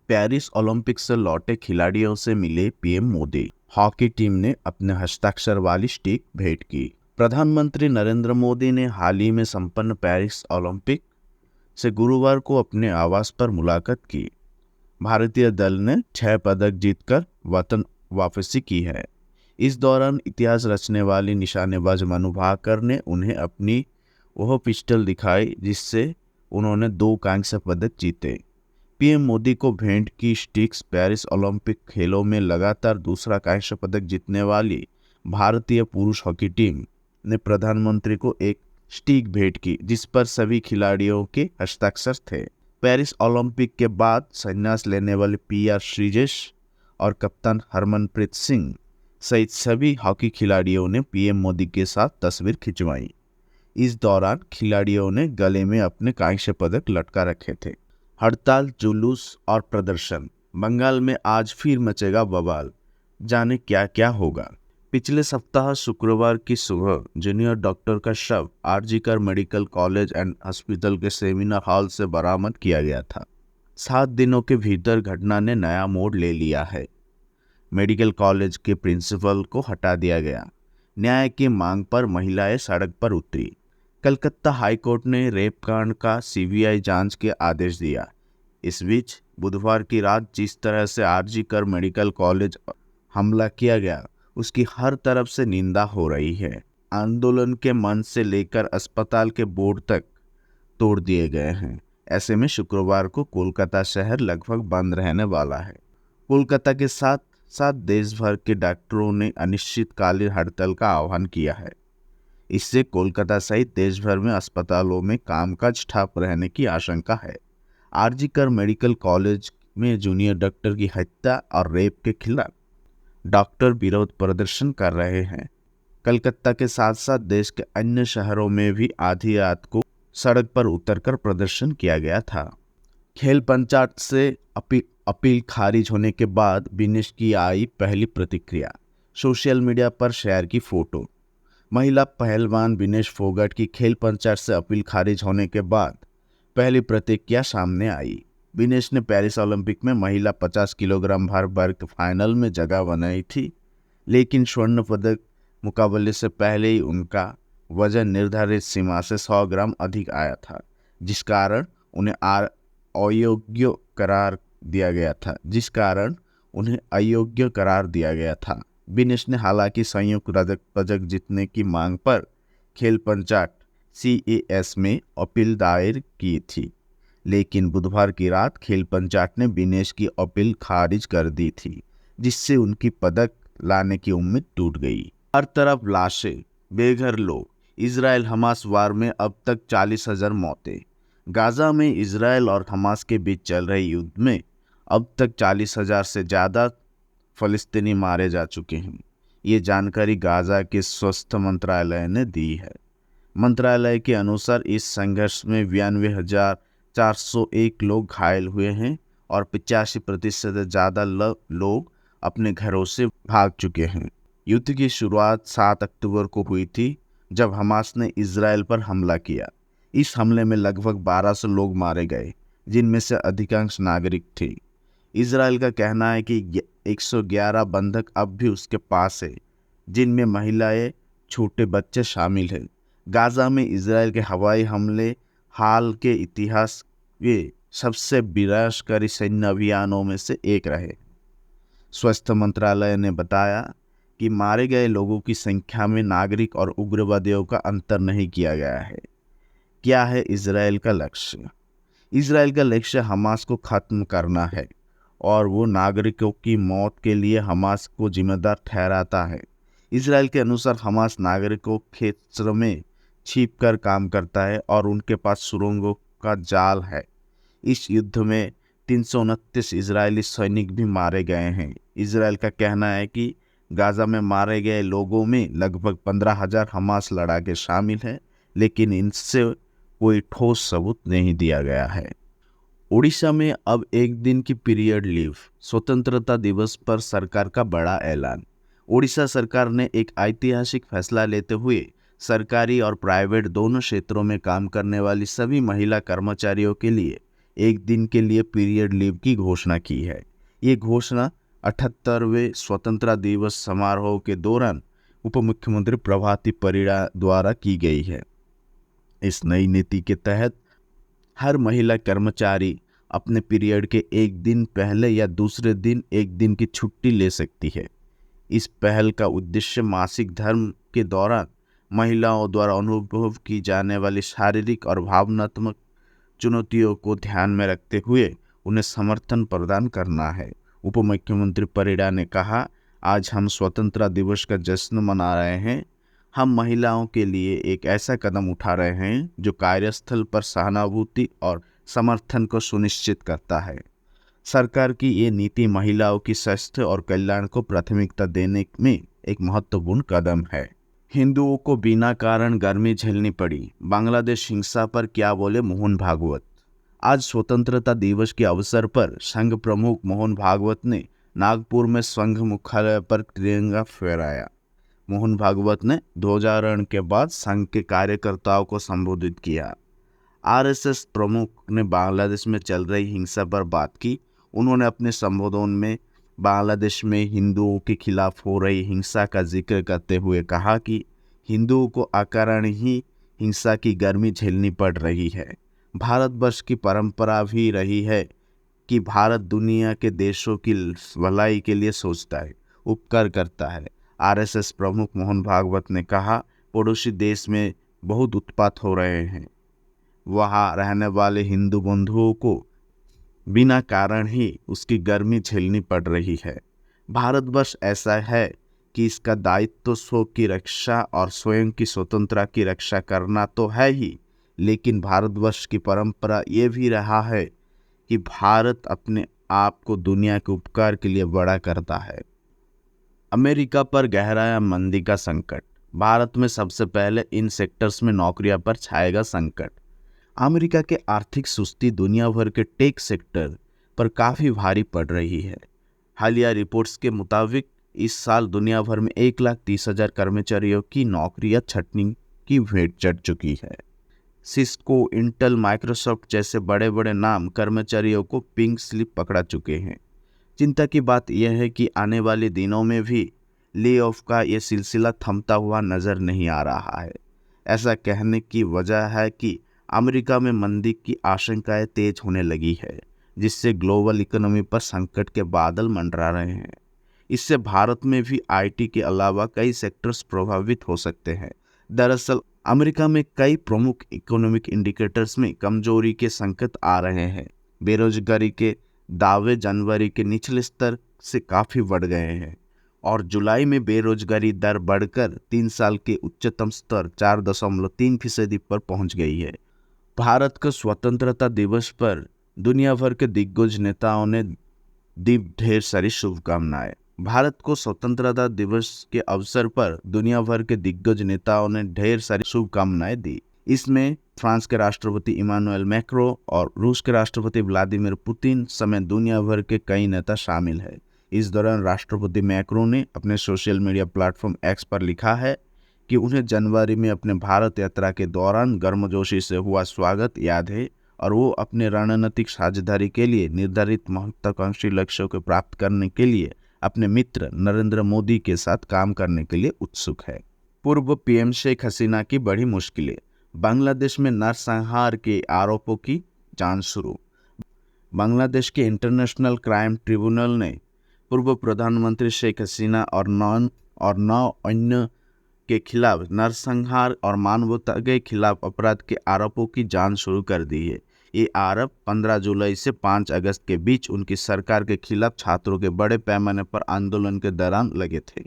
Paris Olympic से लौटे खिलाड़ियों से मिले पीएम मोदी। हॉकी टीम ने अपने हस्ताक्षर वाली स्टिक भेंट की। प्रधानमंत्री नरेंद्र मोदी ने हाल ही में संपन्न पेरिस ओलंपिक से गुरुवार को अपने आवास पर मुलाकात की। भारतीय दल ने 6 पदक जीतकर वतन वापसी की है। इस दौरान इतिहास रचने वाली निशानेबाज मनु भाकर ने उन्हें अपनी वह पिस्टल दिखाई जिससे उन्होंने 2 कांस्य पदक जीते। पीएम मोदी को भेंट की स्टिक्स पेरिस ओलंपिक खेलों में लगातार दूसरा कांस्य पदक जीतने वाली भारतीय पुरुष हॉकी टीम ने प्रधानमंत्री को एक स्टिक भेंट की जिस पर सभी खिलाड़ियों के हस्ताक्षर थे। पेरिस ओलंपिक के बाद संन्यास लेने वाले पीआर श्रीजेश और कप्तान हरमनप्रीत सिंह सहित सभी हॉकी खिलाड़ियों ने पीएम मोदी के साथ तस्वीर खिंचवाई। इस दौरान खिलाड़ियों ने गले में अपने कांस्य पदक लटका रखे थे। हड़ताल, जुलूस और प्रदर्शन। बंगाल में आज फिर मचेगा बवाल, जाने क्या क्या होगा। पिछले सप्ताह शुक्रवार की सुबह जूनियर डॉक्टर का शव RG Kar medical college and hospital के सेमिनार हॉल से बरामद किया गया था। 7 दिनों के भीतर घटना ने नया मोड़ ले लिया है। मेडिकल कॉलेज के प्रिंसिपल को हटा दिया गया। न्याय की मांग पर महिलाएं सड़क पर उतरी। कलकत्ता हाईकोर्ट ने रेप कांड का सीबीआई जांच के आदेश दिया। इस बीच बुधवार की रात जिस तरह से आरजीकर मेडिकल कॉलेज हमला किया गया उसकी हर तरफ से निंदा हो रही है। आंदोलन के मंच से लेकर अस्पताल के बोर्ड तक तोड़ दिए गए हैं। ऐसे में शुक्रवार को कोलकाता शहर लगभग बंद रहने वाला है। कोलकाता के साथ साथ देश भर के डॉक्टरों ने अनिश्चितकालीन हड़ताल का आह्वान किया है। इससे कोलकाता सहित देश भर में अस्पतालों में कामकाज ठप रहने की आशंका है। आरजीकर मेडिकल कॉलेज में जूनियर डॉक्टर की हत्या और रेप के खिलाफ डॉक्टर विरोध प्रदर्शन कर रहे हैं। कलकत्ता के साथ साथ देश के अन्य शहरों में भी आधी रात को सड़क पर उतरकर प्रदर्शन किया गया था। खेल पंचायत से अपील खारिज होने के बाद विनेश की आई पहली प्रतिक्रिया। सोशल मीडिया पर शेयर की फोटो। महिला पहलवान विनेश फोगाट की खेल पंचायत से अपील खारिज होने के बाद पहली प्रतिक्रिया सामने आई। विनेश ने पेरिस ओलंपिक में महिला 50 किलोग्राम भार वर्ग फाइनल में जगह बनाई थी, लेकिन स्वर्ण पदक मुकाबले से पहले ही उनका वजन निर्धारित सीमा से 100 ग्राम अधिक आया था, जिस कारण उन्हें अयोग्य करार दिया गया था। विनेश ने हालांकि संयुक्त रजत पदक जीतने की मांग पर खेल पंचायत CAS में अपील दायर की थी, लेकिन बुधवार की रात खेल पंचायत ने विनेश की अपील खारिज कर दी थी, जिससे उनकी पदक लाने की उम्मीद टूट गई। हर तरफ लाशें, बेघर लोग। इजराइल हमास वार में अब तक 40,000 मौतें। गाजा में इजराइल और हमास के बीच चल रहे युद्ध में अब तक 40,000 से ज़्यादा फलस्तीनी मारे जा चुके हैं। ये जानकारी गाजा के स्वास्थ्य मंत्रालय ने दी है। मंत्रालय के अनुसार इस संघर्ष में 92,401 लोग घायल हुए हैं और 85% से ज़्यादा लोग अपने घरों से भाग चुके हैं। युद्ध की शुरुआत 7 अक्टूबर को हुई थी, जब हमास ने इजराइल पर हमला किया। इस हमले में लगभग 1200 लोग मारे गए, जिनमें से अधिकांश नागरिक थे। इजराइल का कहना है कि 111 बंधक अब भी उसके पास है, जिनमें महिलाएं, छोटे बच्चे शामिल हैं। गाजा में इजराइल के हवाई हमले हाल के इतिहास के सबसे विनाशकारी सैन्य अभियानों में से एक रहे। स्वास्थ्य मंत्रालय ने बताया कि मारे गए लोगों की संख्या में नागरिक और उग्रवादियों का अंतर नहीं किया गया है। क्या है इजराइल का लक्ष्य? इजराइल का लक्ष्य हमास को खत्म करना है और वो नागरिकों की मौत के लिए हमास को जिम्मेदार ठहराता है। इजराइल के अनुसार हमास नागरिकों क्षेत्र में छिपकर काम करता है और उनके पास सुरंगों का जाल है। इस युद्ध में 329 इजरायली सैनिक भी मारे गए हैं। इजराइल का कहना है कि गाजा में मारे गए लोगों में लगभग 15,000 हमास लड़ाके शामिल हैं, लेकिन इनसे कोई ठोस सबूत नहीं दिया गया है। ओडिशा में अब एक दिन की पीरियड लीव। स्वतंत्रता दिवस पर सरकार का बड़ा ऐलान। ओडिशा सरकार ने एक ऐतिहासिक फैसला लेते हुए सरकारी और प्राइवेट दोनों क्षेत्रों में काम करने वाली सभी महिला कर्मचारियों के लिए एक दिन के लिए पीरियड लीव की घोषणा की है। ये घोषणा 78वें स्वतंत्रता दिवस समारोह के दौरान उप मुख्यमंत्री प्रभाती परिड़ा द्वारा की गई है। इस नई नीति के तहत हर महिला कर्मचारी अपने पीरियड के एक दिन पहले या दूसरे दिन एक दिन की छुट्टी ले सकती है। इस पहल का उद्देश्य मासिक धर्म के दौरान महिलाओं द्वारा अनुभव की जाने वाली शारीरिक और भावनात्मक चुनौतियों को ध्यान में रखते हुए उन्हें समर्थन प्रदान करना है। उप मुख्यमंत्री परिड़ा ने कहा, आज हम स्वतंत्रता दिवस का जश्न मना रहे हैं। हम महिलाओं के लिए एक ऐसा कदम उठा रहे हैं जो कार्यस्थल पर सहानुभूति और समर्थन को सुनिश्चित करता है। सरकार की ये नीति महिलाओं की स्वास्थ्य और कल्याण को प्राथमिकता देने में एक महत्वपूर्ण कदम है। हिंदुओं को बिना कारण गर्मी झेलनी पड़ी, बांग्लादेश हिंसा पर क्या बोले मोहन भागवत। आज स्वतंत्रता दिवस के अवसर पर संघ प्रमुख मोहन भागवत ने नागपुर में संघ मुख्यालय पर तिरंगा फहराया। मोहन भागवत ने ध्वजारोहण के बाद संघ के कार्यकर्ताओं को संबोधित किया। आरएसएस प्रमुख ने बांग्लादेश में चल रही हिंसा पर बात की। उन्होंने अपने संबोधन में बांग्लादेश में हिंदुओं के खिलाफ हो रही हिंसा का जिक्र करते हुए कहा कि हिंदुओं को अकारण ही हिंसा की गर्मी झेलनी पड़ रही है। भारतवर्ष की परंपरा भी रही है कि भारत दुनिया के देशों की भलाई के लिए सोचता है, उपकार करता है। आरएसएस प्रमुख मोहन भागवत ने कहा, पड़ोसी देश में बहुत उत्पात हो रहे हैं। वहाँ रहने वाले हिंदू बंधुओं को बिना कारण ही उसकी गर्मी झेलनी पड़ रही है। भारतवर्ष ऐसा है कि इसका दायित्व तो स्व की रक्षा और स्वयं की स्वतंत्रता की रक्षा करना तो है ही, लेकिन भारतवर्ष की परंपरा ये भी रहा है कि भारत अपने आप को दुनिया के उपकार के लिए बड़ा करता है। अमेरिका पर गहराया मंदी का संकट। भारत में सबसे पहले इन सेक्टर्स में नौकरियों पर छाएगा संकट। अमेरिका के आर्थिक सुस्ती दुनिया भर के टेक सेक्टर पर काफ़ी भारी पड़ रही है। हालिया रिपोर्ट्स के मुताबिक इस साल दुनिया भर में 1,30,000 कर्मचारियों की नौकरियां छंटनी की भेंट चढ़ चुकी है। सिस्को, इंटेल, माइक्रोसॉफ्ट जैसे बड़े बड़े नाम कर्मचारियों को पिंक स्लिप पकड़ा चुके हैं। चिंता की बात यह है कि आने वाले दिनों में भी ले ऑफ का ये सिलसिला थमता हुआ नज़र नहीं आ रहा है। ऐसा कहने की वजह है कि अमेरिका में मंदी की आशंकाएं तेज होने लगी है, जिससे ग्लोबल इकोनॉमी पर संकट के बादल मंडरा रहे हैं। इससे भारत में भी आईटी के अलावा कई सेक्टर्स प्रभावित हो सकते हैं। दरअसल अमेरिका में कई प्रमुख इकोनॉमिक इंडिकेटर्स में कमजोरी के संकेत आ रहे हैं। बेरोजगारी के दावे जनवरी के निचले स्तर से काफ़ी बढ़ गए हैं और जुलाई में बेरोजगारी दर बढ़कर 3 साल के उच्चतम स्तर 4.3% पर पहुंच गई है। भारत के स्वतंत्रता दिवस पर दुनिया भर के दिग्गज नेताओं ने दी ढेर सारी शुभकामनाएं। भारत को स्वतंत्रता दिवस के अवसर पर दुनिया भर के दिग्गज नेताओं ने ढेर सारी शुभकामनाएं दी। इसमें फ्रांस के राष्ट्रपति इमानुएल मैक्रों और रूस के राष्ट्रपति व्लादिमीर पुतिन समेत दुनिया भर के कई नेता शामिल हैं। इस दौरान राष्ट्रपति मैक्रों ने अपने सोशल मीडिया प्लेटफॉर्म एक्स पर लिखा है कि उन्हें जनवरी में अपने भारत यात्रा के दौरान गर्मजोशी से हुआ स्वागत याद है और वो अपने रणनीतिक साझेदारी के लिए निर्धारित महत्वाकांक्षी लक्ष्यों को प्राप्त करने के लिए अपने मित्र नरेंद्र मोदी के साथ काम करने के लिए उत्सुक है। पूर्व पीएम शेख हसीना की बड़ी मुश्किलें। बांग्लादेश में नरसंहार के आरोपों की जांच शुरू। बांग्लादेश के इंटरनेशनल क्राइम ट्रिब्यूनल ने पूर्व प्रधानमंत्री शेख हसीना और 9 अन्य के खिलाफ नरसंहार और मानवता के खिलाफ अपराध के आरोपों की जांच शुरू कर दी है। ये आरोप 15 जुलाई से 5 अगस्त के बीच उनकी सरकार के खिलाफ छात्रों के बड़े पैमाने पर आंदोलन के दौरान लगे थे।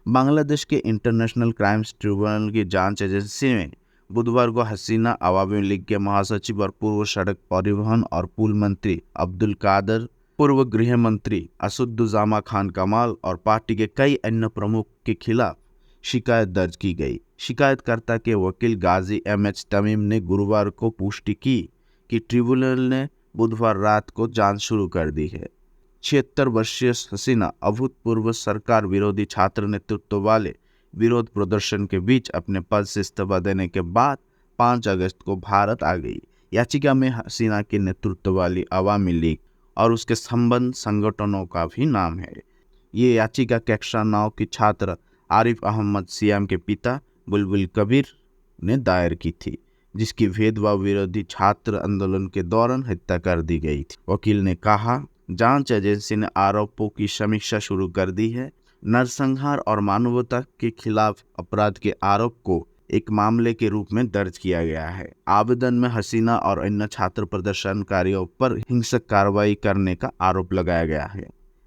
बांग्लादेश के इंटरनेशनल क्राइम्स ट्रिब्यूनल की जांच एजेंसी में बुधवार को हसीना, अवामी लीग के महासचिव और पूर्व सड़क परिवहन और पुल मंत्री अब्दुल कादर, पूर्व गृह मंत्री असदुज्जामा खान कमाल और पार्टी के कई अन्य प्रमुख के खिलाफ शिकायत दर्ज की गई। शिकायतकर्ता के वकील गाजी एमएच तमीम ने गुरुवार को पुष्टि की कि ट्रिब्यूनल ने बुधवार रात को जांच शुरू कर दी है। 76 वर्षीय हसीना अभूतपूर्व सरकार विरोधी छात्र नेतृत्व वाले विरोध प्रदर्शन के बीच अपने पद से इस्तीफा देने के बाद 5 अगस्त को भारत आ गई। याचिका में हसीना के नेतृत्व वाली अवामी लीग और उसके संबंध संगठनों का भी नाम है। ये याचिका कैक्सा नाव की छात्र आरिफ अहमद सियाम के पिता बुलबुल कबीर ने दायर की थी, जिसकी भेदभाव विरोधी छात्र आंदोलन के दौरान हत्या कर दी गई थी। वकील ने कहा, जांच एजेंसी ने आरोपों की समीक्षा शुरू कर दी है। नरसंहार और मानवता के खिलाफ अपराध के आरोप को एक मामले के रूप में दर्ज किया गया है। आवेदन में हसीना और अन्य छात्र प्रदर्शनकारियों पर हिंसक कार्रवाई करने का आरोप लगाया गया है,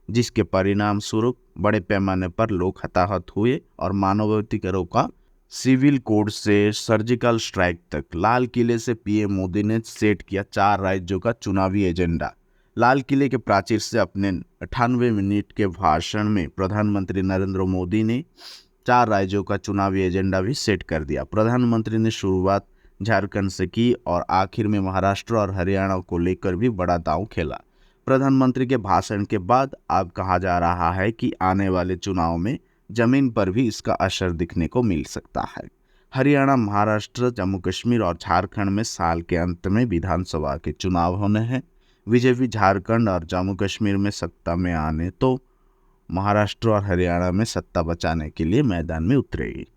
जिसके परिणाम स्वरूप बड़े पैमाने पर लोग हताहत हुए और मानवाधिकारों का सिविल कोड से सर्जिकल स्ट्राइक तक। लाल किले से पीएम मोदी ने सेट किया 4 राज्यों का चुनावी एजेंडा। लाल किले के प्राचीर से अपने 98 मिनट के भाषण में प्रधानमंत्री नरेंद्र मोदी ने 4 राज्यों का चुनावी एजेंडा भी सेट कर दिया। प्रधानमंत्री ने शुरुआत झारखंड से की और आखिर में महाराष्ट्र और हरियाणा को लेकर भी बड़ा दांव खेला। प्रधानमंत्री के भाषण के बाद अब कहा जा रहा है कि आने वाले चुनाव में जमीन पर भी इसका असर दिखने को मिल सकता है। हरियाणा, महाराष्ट्र, जम्मू कश्मीर और झारखंड में साल के अंत में विधानसभा के चुनाव होने हैं। बीजेपी झारखंड और जम्मू कश्मीर में सत्ता में आने तो महाराष्ट्र और हरियाणा में सत्ता बचाने के लिए मैदान में उतरेगी।